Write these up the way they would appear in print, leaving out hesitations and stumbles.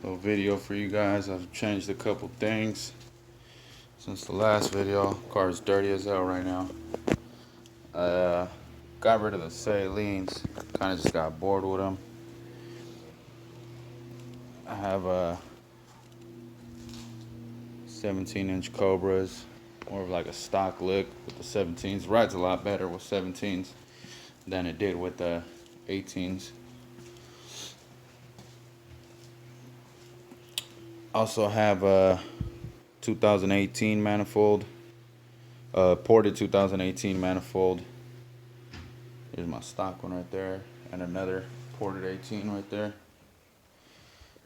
Little video for you guys. I've changed a couple things since the last video. Car's dirty as hell right now. Got rid of the salines. Kind of just got bored with them. I have 17-inch Cobras, more of like a stock look with the 17s. Rides a lot better with 17s than it did with the 18s. Also have a 2018 manifold, ported 2018 manifold. Here's my stock one right there, and another ported 18 right there.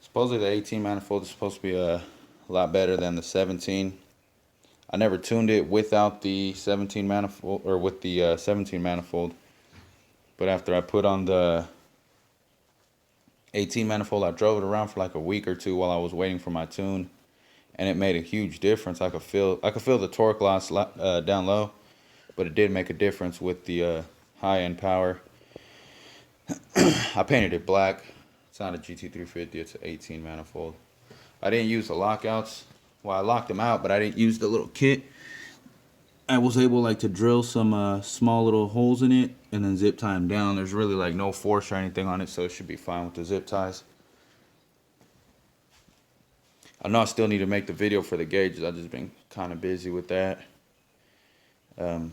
Supposedly the 18 manifold is supposed to be a lot better than the 17. I never tuned it without the 17 manifold, or with the 17 manifold. But after I put on the 18 manifold, I drove it around for like a week or two while I was waiting for my tune, and it made a huge difference. I could feel the torque loss down low, but it did make a difference with the high-end power. I painted it black. It's not a GT350, it's an 18 manifold. I didn't use the lockouts. Well, I locked them out, but I didn't use the little kit. I was able to drill some small little holes in it and then zip tie them down. There's really like no force or anything on it, so it should be fine with the zip ties. I know I still need to make the video for the gauges. I've just been kind of busy with that. Been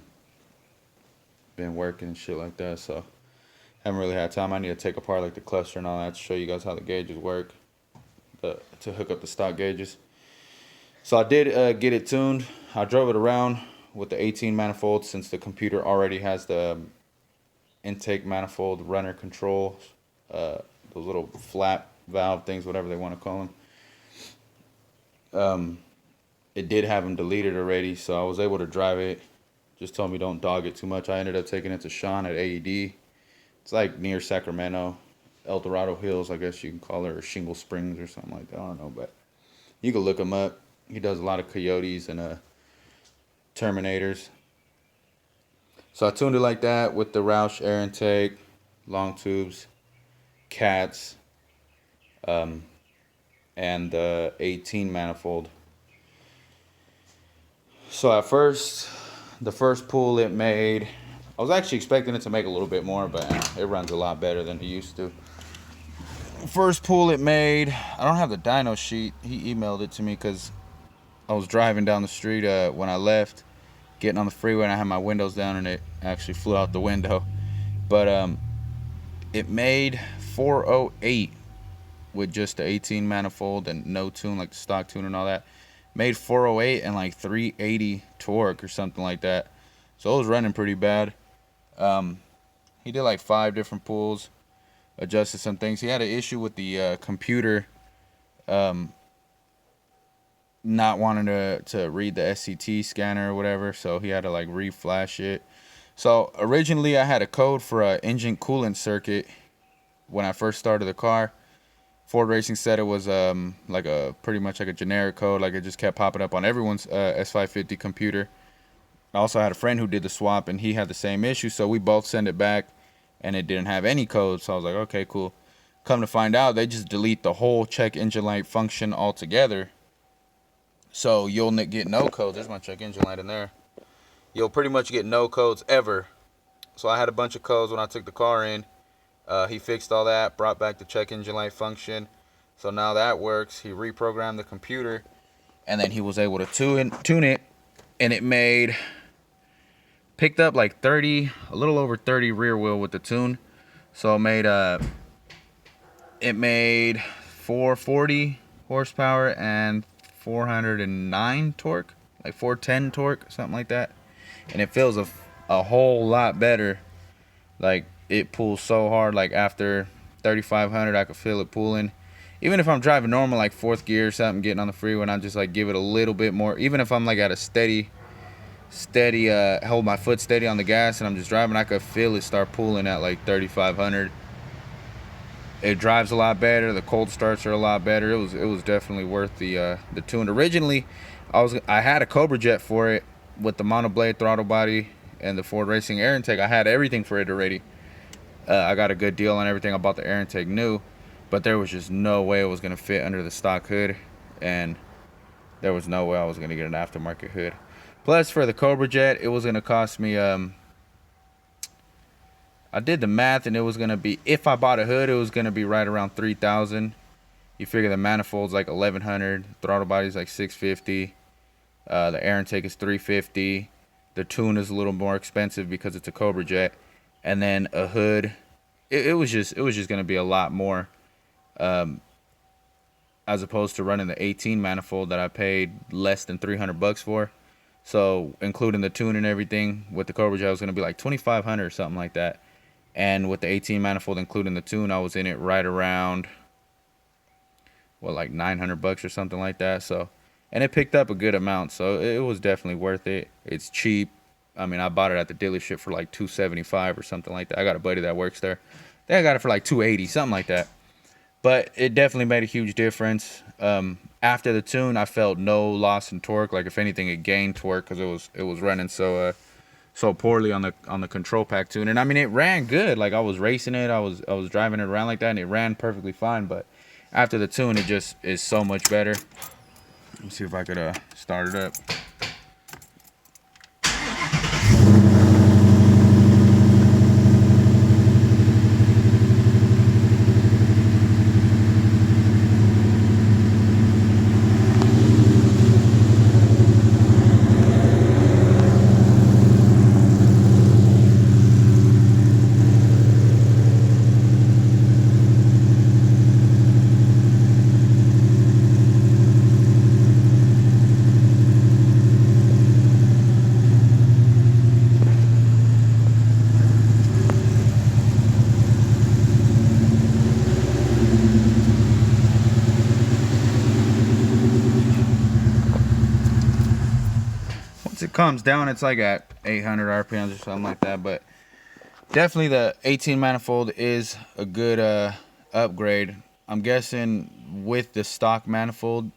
working and shit like that, so haven't really had time. I need to take apart like the cluster and all that to show you guys how the gauges work, to hook up the stock gauges. So I did get it tuned. I drove it around with the 18 manifold, since the computer already has the intake manifold runner controls, those little flap valve things, whatever they want to call them. It did have them deleted already, so I was able to drive it. Just told me don't dog it too much. I ended up taking it to Sean at AED. It's like near Sacramento, El Dorado Hills, I guess you can call it, or Shingle Springs or something like that. I don't know, but you can look him up. He does a lot of Coyotes and Terminators. So I tuned it like that with the Roush air intake, Longtubes, cats, and the 18 manifold. So at first, the first pull it made, I was actually expecting it to make a little bit more, but it runs a lot better than it used to. First pull it made, I don't have the dyno sheet. He emailed it to me because I was driving down the street when I left, getting on the freeway, and I had my windows down, and it actually flew out the window. But it made 408 with just the 18 manifold and no tune, like the stock tune and all that. Made 408 and like 380 torque or something like that. So it was running pretty bad. He did like 5 different pulls, adjusted some things. He had an issue with the computer not wanting to read the SCT scanner or whatever, so he had to like reflash it. So originally I had a code for a engine coolant circuit when I first started the car. Ford Racing said it was like a pretty much like a generic code, like it just kept popping up on everyone's S550 computer. I also had a friend who did the swap, and he had the same issue, so we both sent it back, and it didn't have any code. So I was like, okay, cool. Come to find out, they just delete the whole check engine light function altogether. So you'll get no codes. There's my check engine light in there. You'll pretty much get no codes ever. So I had a bunch of codes when I took the car in. He fixed all that, brought back the check engine light function. So now that works. He reprogrammed the computer, and then he was able to tune it, and it picked up like 30, a little over 30 rear wheel with the tune. So it made 440 horsepower and 409 torque, like 410 torque, something like that. And it feels a whole lot better. Like, it pulls so hard. Like after 3,500, I could feel it pulling. Even if I'm driving normal, like 4th gear or something, getting on the freeway, and I just like give it a little bit more. Even if I'm like at a steady, hold my foot steady on the gas, and I'm just driving, I could feel it start pulling at like 3,500. It drives a lot better. The cold starts are a lot better. It was definitely worth the tune. Originally, I had a Cobra Jet for it with the monoblade throttle body and the Ford Racing air intake. I had everything for it already. I got a good deal on everything. I bought the air intake new. but there was just no way it was gonna fit under the stock hood, and there was no way I was gonna get an aftermarket hood. Plus, for the Cobra Jet, it was gonna cost me. I did the math, and it was gonna be, if I bought a hood, it was gonna be right around 3,000. You figure the manifold's like 1,100, throttle body's like 650, the air intake is 350, the tune is a little more expensive because it's a Cobra Jet, and then a hood. It was just gonna be a lot more, as opposed to running the 18 manifold that I paid less than 300 bucks for. So including the tune and everything with the Cobra Jet, it was gonna be like 2,500 or something like that. And with the 18 manifold including the tune, I was in it right around, what, like 900 bucks or something like that. So, and it picked up a good amount, so it was definitely worth it. It's cheap. I mean, I bought it at the dealership for like 275 or something like that. I got a buddy that works there. I think I got it for like 280, something like that. But it definitely made a huge difference. After the tune, I felt no loss in torque. Like, if anything, it gained torque because it was running so poorly on the control pack tune. And I mean, it ran good. Like, I was racing it, I was driving it around like that, and it ran perfectly fine. But after the tune, it just is so much better. Let me see if I could start it up. Once it comes down, it's like at 800 RPMs or something like that. But definitely the 18 manifold is a good upgrade. I'm guessing with the stock manifold,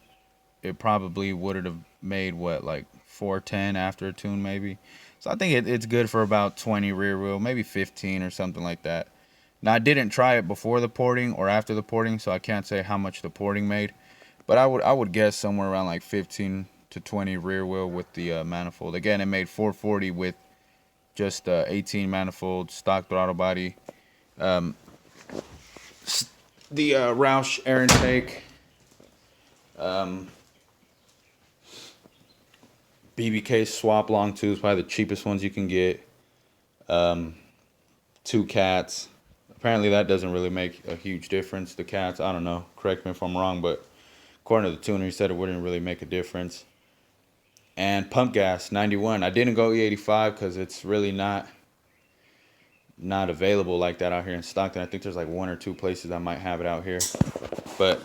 it probably would have made, what, like 410 after a tune maybe. So I think it's good for about 20 rear wheel, maybe 15 or something like that. Now, I didn't try it before the porting or after the porting, so I can't say how much the porting made. But I would guess somewhere around like 15 to 20 rear wheel with the manifold. Again, it made 440 with just 18 manifold, stock throttle body. The Roush air intake. Bbk swap Longtubes, probably the cheapest ones you can get. 2 cats. Apparently that doesn't really make a huge difference. The cats, I don't know. Correct me if I'm wrong, but according to the tuner, he said it wouldn't really make a difference. And pump gas, 91. I didn't go E85 because it's really not available like that out here in Stockton. I think there's like 1 or 2 places that might have it out here. But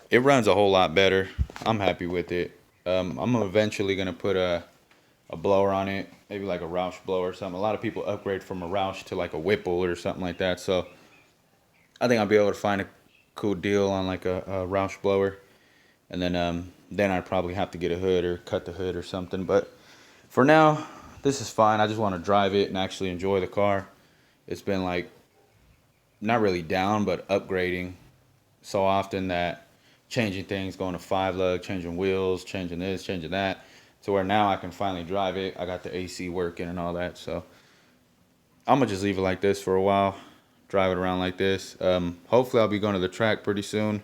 it runs a whole lot better. I'm happy with it. I'm eventually going to put a blower on it, maybe like a Roush blower or something. A lot of people upgrade from a Roush to like a Whipple or something like that. So I think I'll be able to find a cool deal on like a Roush blower. And then I'd probably have to get a hood or cut the hood or something. But for now, this is fine. I just want to drive it and actually enjoy the car. It's been like, not really down, but upgrading so often that changing things, going to 5-lug, changing wheels, changing this, changing that, to where now I can finally drive it. I got the AC working and all that. So I'm going to just leave it like this for a while, drive it around like this. Hopefully I'll be going to the track pretty soon.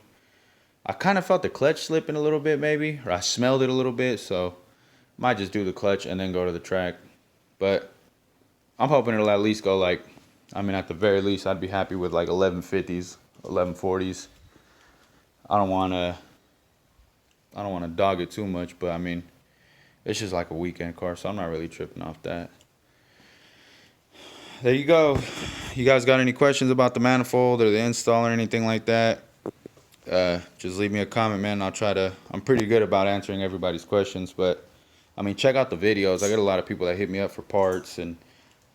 I kind of felt the clutch slipping a little bit maybe, or I smelled it a little bit, so might just do the clutch and then go to the track. But I'm hoping it'll at least go like, I mean, at the very least, I'd be happy with like 1150s, 1140s. I don't want to dog it too much, but I mean, it's just like a weekend car, so I'm not really tripping off that. There you go. You guys got any questions about the manifold or the install or anything like that? Just leave me a comment, man. I'm pretty good about answering everybody's questions, but I mean, check out the videos. I got a lot of people that hit me up for parts and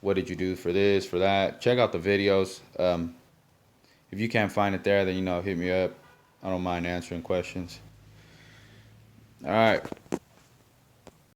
what did you do for this, for that. Check out the videos. If you can't find it there, then, hit me up. I don't mind answering questions. All right.